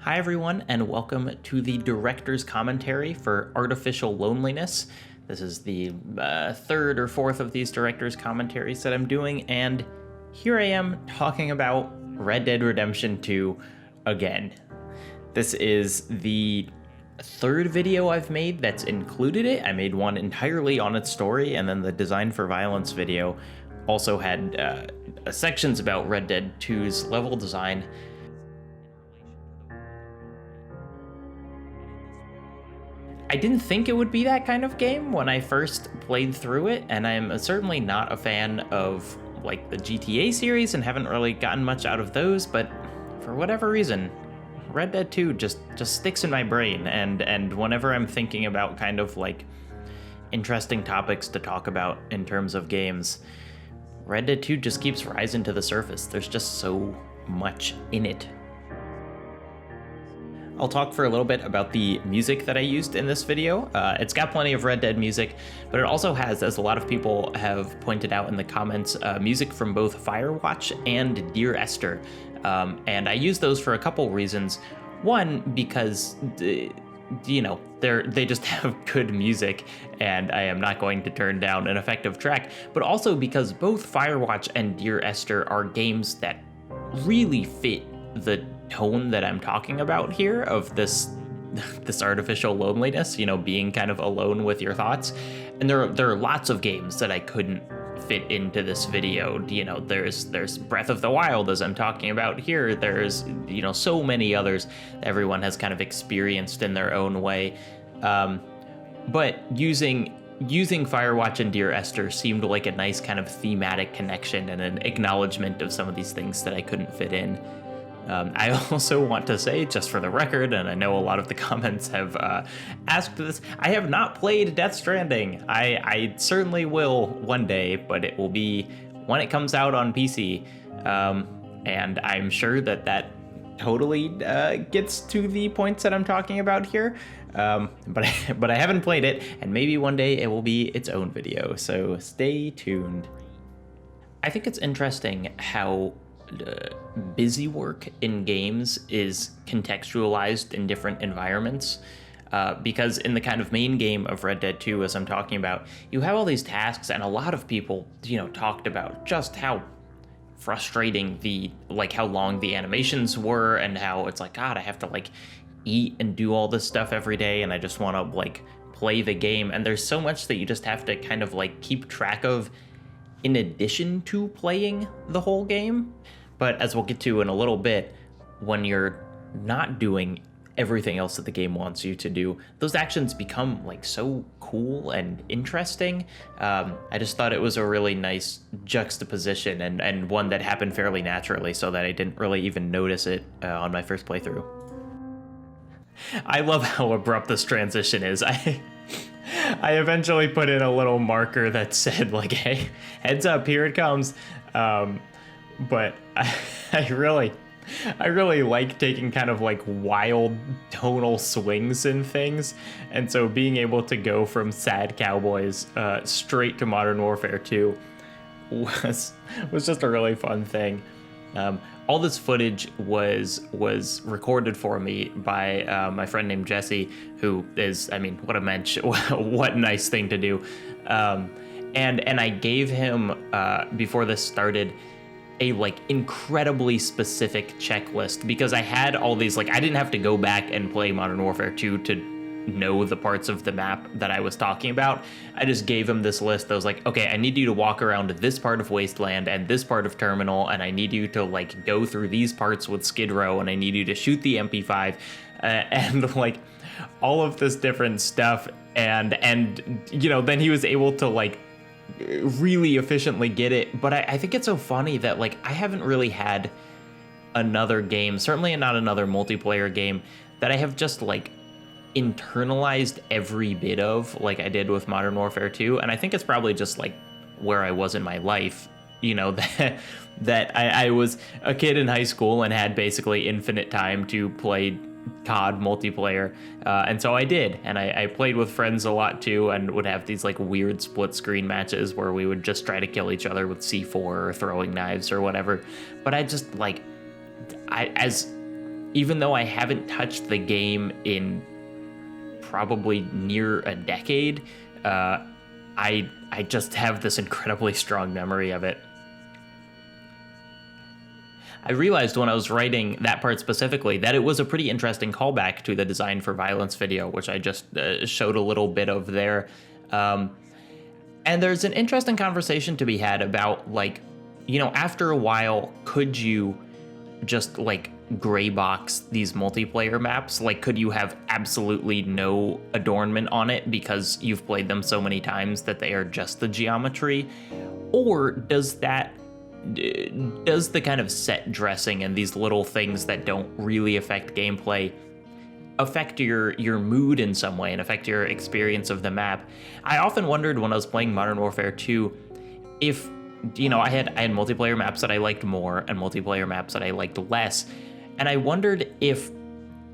Hi everyone, and welcome to the director's commentary for Artificial Loneliness. This is the third or fourth of these director's commentaries that I'm doing, and here I am talking about Red Dead Redemption 2 again. This is the third video I've made that's included it. I made one entirely on its story, and then the Design for Violence video also had sections about Red Dead 2's level design. I didn't think it would be that kind of game when I first played through it, and I'm certainly not a fan of like the GTA series and haven't really gotten much out of those, but for whatever reason, Red Dead 2 just sticks in my brain, and whenever I'm thinking about kind of like interesting topics to talk about in terms of games, Red Dead 2 just keeps rising to the surface. There's just so much in it. I'll talk for a little bit about the music that I used in this video. It's got plenty of Red Dead music, but it also has, as a lot of people have pointed out in the comments, music from both Firewatch and Dear Esther. And I use those for a couple reasons. One, because, they just have good music, and I am not going to turn down an effective track, but also because both Firewatch and Dear Esther are games that really fit the tone that I'm talking about here of this artificial loneliness, being kind of alone with your thoughts. And there are lots of games that I couldn't fit into this video. There's Breath of the Wild, as I'm talking about here. There's so many others that everyone has kind of experienced in their own way. But using Firewatch and Dear Esther seemed like a nice kind of thematic connection and an acknowledgement of some of these things that I couldn't fit in. I also want to say, just for the record, and I know a lot of the comments have asked this, I have not played Death Stranding. I certainly will one day, but it will be when it comes out on PC. And I'm sure that totally gets to the points that I'm talking about here. But I haven't played it, and maybe one day it will be its own video, so stay tuned. I think it's interesting how busy work in games is contextualized in different environments, because in the kind of main game of Red Dead 2, as I'm talking about, you have all these tasks, and a lot of people, talked about just how frustrating how long the animations were, and how it's like, God, I have to eat and do all this stuff every day, and I just want to play the game, and there's so much that you just have to kind of keep track of in addition to playing the whole game. But as we'll get to in a little bit, when you're not doing everything else that the game wants you to do, those actions become so cool and interesting. I just thought it was a really nice juxtaposition, and one that happened fairly naturally, so that I didn't really even notice it on my first playthrough. I love how abrupt this transition is. I eventually put in a little marker that said hey, heads up, here it comes. But I really like taking kind of wild tonal swings in things, and so being able to go from Sad Cowboys straight to Modern Warfare 2 was just a really fun thing. All this footage was recorded for me by my friend named Jesse, who is, what a mensch, what a nice thing to do. And I gave him, before this started, a incredibly specific checklist, because I had all these, I didn't have to go back and play Modern Warfare 2 to know the parts of the map that I was talking about. I just gave him this list that was okay, I need you to walk around this part of Wasteland and this part of Terminal, and I need you to go through these parts with Skid Row, and I need you to shoot the MP5, and all of this different stuff, and then he was able to really efficiently get it. But I think it's so funny that I haven't really had another game, certainly not another multiplayer game, that I have just internalized every bit of I did with Modern Warfare 2. And I think it's probably just where I was in my life, that I was a kid in high school and had basically infinite time to play COD multiplayer, and so I did, and I played with friends a lot too, and would have these weird split screen matches where we would just try to kill each other with C4 or throwing knives or whatever. But I just as even though I haven't touched the game in probably near a decade, I just have this incredibly strong memory of it. I realized when I was writing that part specifically that it was a pretty interesting callback to the Design for Violence video, which I just showed a little bit of there. And there's an interesting conversation to be had about, like, you know, after a while, could you just, like, gray box these multiplayer maps? Like, could you have absolutely no adornment on it because you've played them so many times that they are just the geometry? Or does the kind of set dressing and these little things that don't really affect gameplay affect your mood in some way and affect your experience of the map? I often wondered when I was playing Modern Warfare 2 if, you know, I had multiplayer maps that I liked more and multiplayer maps that I liked less, and I wondered if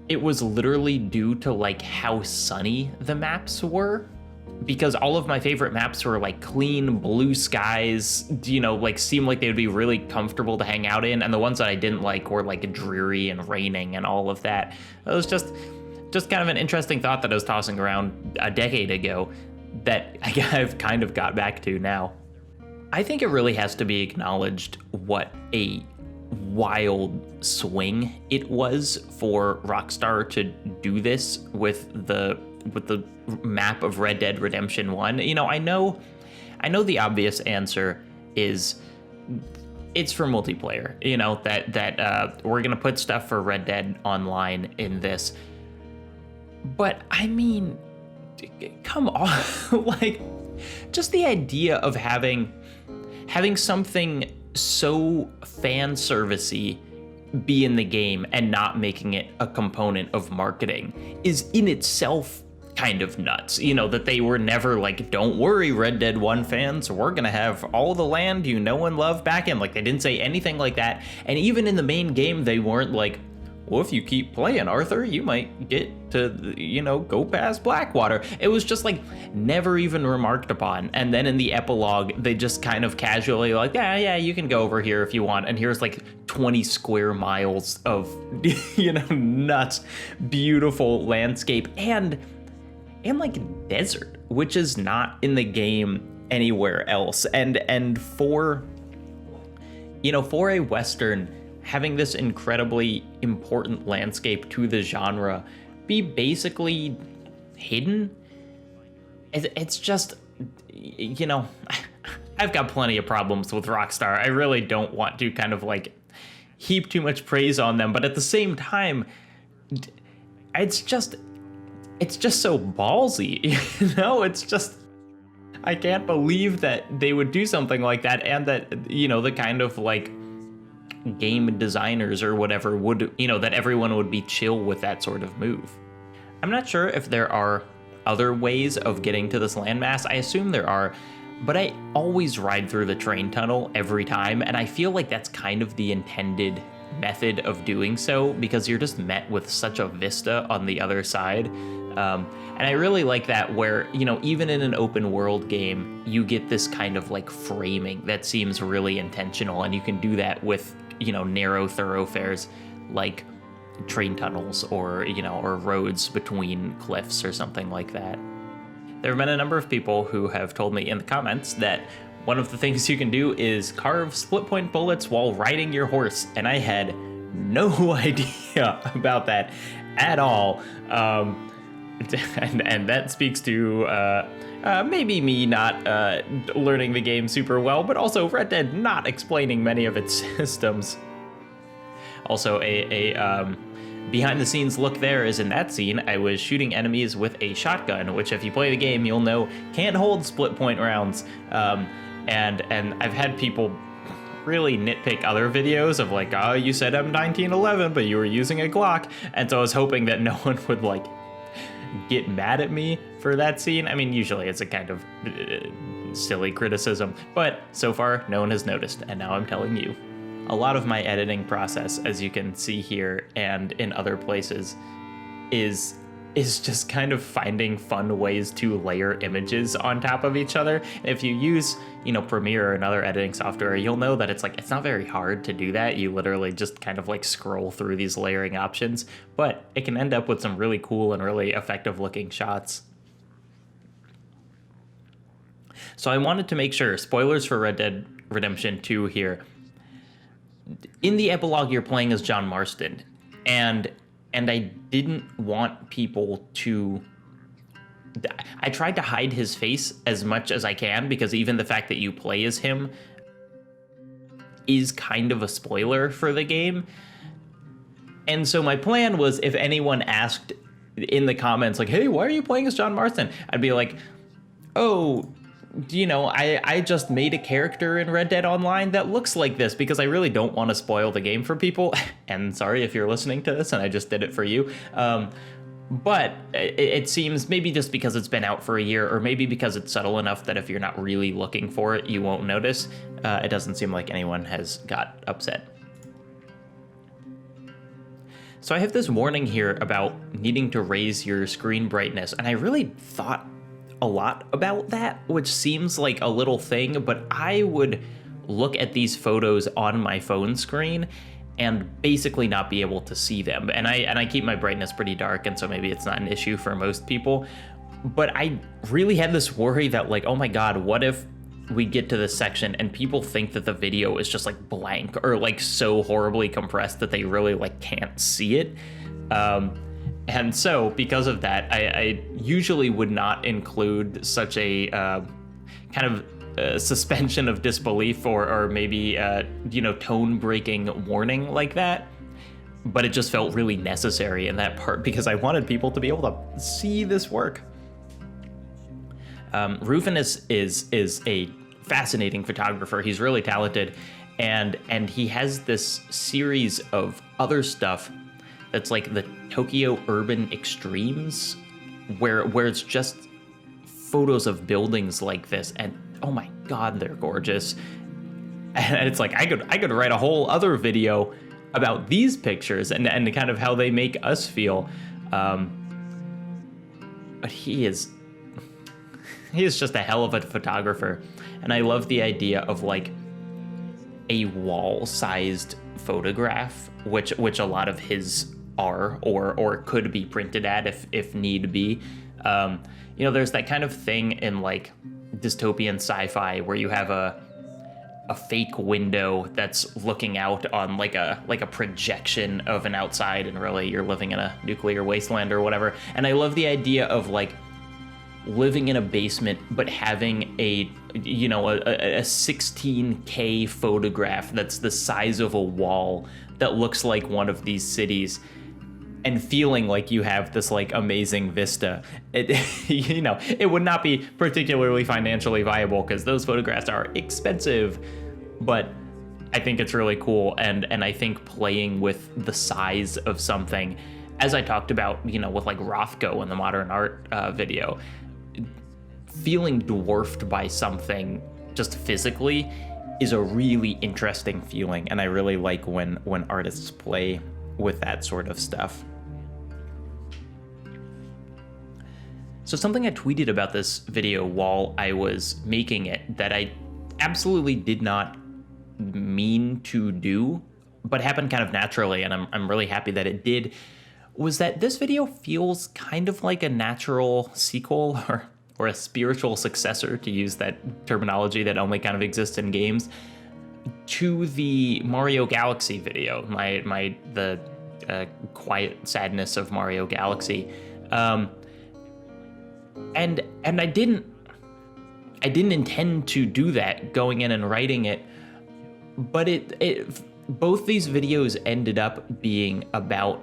it was literally due to, like, how sunny the maps were, because all of my favorite maps were, like, clean blue skies, you know, like, seemed like they would be really comfortable to hang out in, and the ones that I didn't like were, like, dreary and raining and all of that. It was just kind of an interesting thought that I was tossing around a decade ago that I've kind of got back to now. I think it really has to be acknowledged what a wild swing it was for Rockstar to do this with the map of Red Dead Redemption 1. You know, I know the obvious answer is it's for multiplayer. You know, that we're gonna put stuff for Red Dead Online in this. But I mean, come on, like, just the idea of having something so fan servicey be in the game and not making it a component of marketing is in itself kind of nuts. You know, that they were never like, don't worry, Red Dead 1 fans, we're gonna have all the land you know and love back in. Like, they didn't say anything like that. And even in the main game, they weren't like, well, if you keep playing, Arthur, you might get to, you know, go past Blackwater. It was just, like, never even remarked upon. And then in the epilogue, they just kind of casually like, yeah, you can go over here if you want. And here's, like, 20 square miles of, you know, nuts, beautiful landscape and like desert, which is not in the game anywhere else. And for, you know, for a Western, having this incredibly important landscape to the genre be basically hidden, it's just, you know, I've got plenty of problems with Rockstar. I really don't want to kind of like heap too much praise on them, but at the same time, it's just so ballsy, you know? It's just, I can't believe that they would do something like that, and that, you know, the kind of like game designers or whatever would, you know, that everyone would be chill with that sort of move. I'm not sure if there are other ways of getting to this landmass. I assume there are, but I always ride through the train tunnel every time, and I feel like that's kind of the intended method of doing so, because you're just met with such a vista on the other side. And I really like that, where, you know, even in an open world game, you get this kind of like framing that seems really intentional, and you can do that with, you know, narrow thoroughfares like train tunnels or, you know, or roads between cliffs or something like that. There have been a number of people who have told me in the comments that one of the things you can do is carve split point bullets while riding your horse, and I had no idea about that at all. And that speaks to maybe me not learning the game super well, but also Red Dead not explaining many of its systems. Also, a behind the scenes look there is in that scene, I was shooting enemies with a shotgun, which if you play the game, you'll know can't hold split point rounds. And I've had people really nitpick other videos of like, oh, you said M1911, but you were using a Glock. And so I was hoping that no one would like get mad at me for that scene. I mean, usually it's a kind of silly criticism, but so far no one has noticed, and now I'm telling you. A lot of my editing process, as you can see here and in other places, is is just kind of finding fun ways to layer images on top of each other. And if you use, Premiere or another editing software, you'll know that it's not very hard to do that. You literally just kind of like scroll through these layering options, but it can end up with some really cool and really effective looking shots. So I wanted to make sure, spoilers for Red Dead Redemption 2 here. In the epilogue, you're playing as John Marston, and I didn't want people to... I tried to hide his face as much as I can, because even the fact that you play as him is kind of a spoiler for the game. And so my plan was, if anyone asked in the comments, like, hey, why are you playing as John Marston? I'd be like, oh... I just made a character in Red Dead Online that looks like this, because I really don't want to spoil the game for people. And sorry if you're listening to this and I just did it for you. But it seems, maybe just because it's been out for a year, or maybe because it's subtle enough that if you're not really looking for it, you won't notice. It doesn't seem like anyone has got upset. So I have this warning here about needing to raise your screen brightness, and I really thought a lot about that, which seems like a little thing, but I would look at these photos on my phone screen and basically not be able to see them. And I keep my brightness pretty dark, and so maybe it's not an issue for most people. But I really had this worry that, like, oh my God, what if we get to this section and people think that the video is just like blank or like so horribly compressed that they really like can't see it. And so, because of that, I usually would not include such a kind of suspension of disbelief or maybe, tone-breaking warning like that. But it just felt really necessary in that part, because I wanted people to be able to see this work. Rufin is a fascinating photographer. He's really talented, and he has this series of other stuff that's like the Tokyo Urban Extremes, where it's just photos of buildings like this, and oh my God, they're gorgeous. And it's like I could write a whole other video about these pictures and kind of how they make us feel. But he is just a hell of a photographer, and I love the idea of like a wall-sized photograph, which a lot of his are or could be printed at if need be. There's that kind of thing in like dystopian sci-fi where you have a fake window that's looking out on like a projection of an outside, and really you're living in a nuclear wasteland or whatever. And I love the idea of like living in a basement but having a 16K photograph that's the size of a wall that looks like one of these cities, and feeling like you have this like amazing vista. It would not be particularly financially viable because those photographs are expensive, but I think it's really cool. And I think playing with the size of something, as I talked about, with like Rothko in the modern art video, feeling dwarfed by something just physically is a really interesting feeling. And I really like when artists play with that sort of stuff. So something I tweeted about this video while I was making it that I absolutely did not mean to do, but happened kind of naturally, and I'm really happy that it did, was that this video feels kind of like a natural sequel or a spiritual successor, to use that terminology that only kind of exists in games, to the Mario Galaxy video, the quiet sadness of Mario Galaxy. And I didn't intend to do that going in and writing it, but it both these videos ended up being about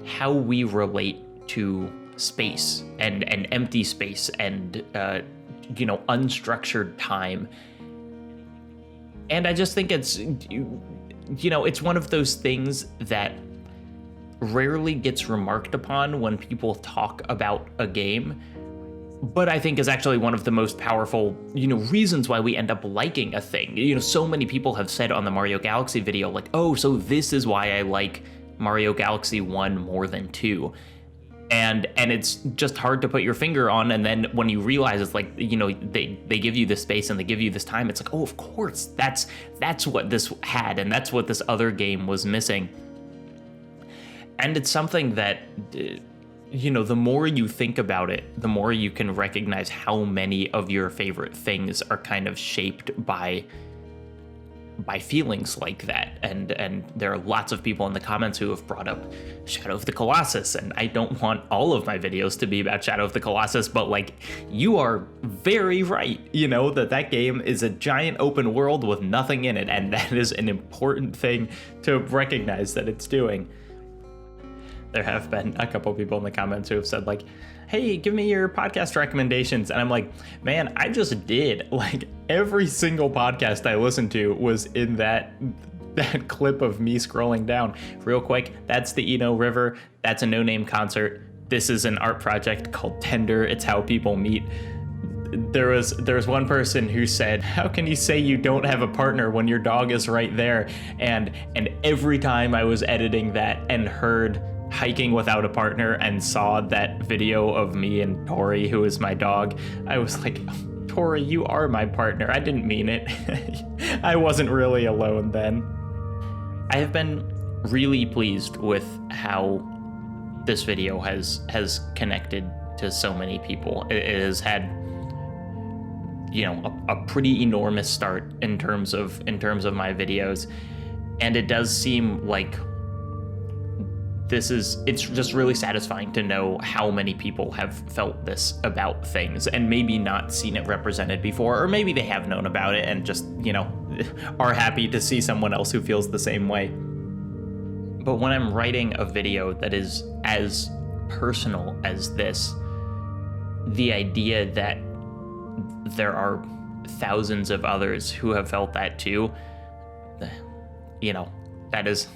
how we relate to space and empty space and unstructured time. And I just think it's it's one of those things that rarely gets remarked upon when people talk about a game, but I think is actually one of the most powerful, reasons why we end up liking a thing. So many people have said on the Mario Galaxy video, like, oh, so this is why I like Mario Galaxy 1 more than 2. and it's just hard to put your finger on. And then when you realize it's like, you know, they give you this space and they give you this time, it's like, oh, of course, that's what this had, and that's what this other game was missing. And it's something that, you know, the more you think about it, the more you can recognize how many of your favorite things are kind of shaped by feelings like that. And there are lots of people in the comments who have brought up Shadow of the Colossus, and I don't want all of my videos to be about Shadow of the Colossus, but like, you are very right, you know, that game is a giant open world with nothing in it, and that is an important thing to recognize that it's doing. There have been a couple people in the comments who have said like, hey, give me your podcast recommendations. And I'm like, man, I just did. Like, every single podcast I listened to was in that clip of me scrolling down. Real quick, that's the Eno River. That's a No Name concert. This is an art project called Tender. It's how people meet. There was one person who said, how can you say you don't have a partner when your dog is right there? And every time I was editing that and heard Hiking Without a Partner and saw that video of me and Tori, who is my dog, I was like, Tori, you are my partner. I didn't mean it. I wasn't really alone then. I have been really pleased with how this video has connected to so many people. It has had, you know, a pretty enormous start in terms of my videos, and it does seem like it's just really satisfying to know how many people have felt this about things and maybe not seen it represented before, or maybe they have known about it and just, you know, are happy to see someone else who feels the same way. But when I'm writing a video that is as personal as this, the idea that there are thousands of others who have felt that too, you know, that is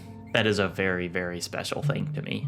a very, very special thing to me.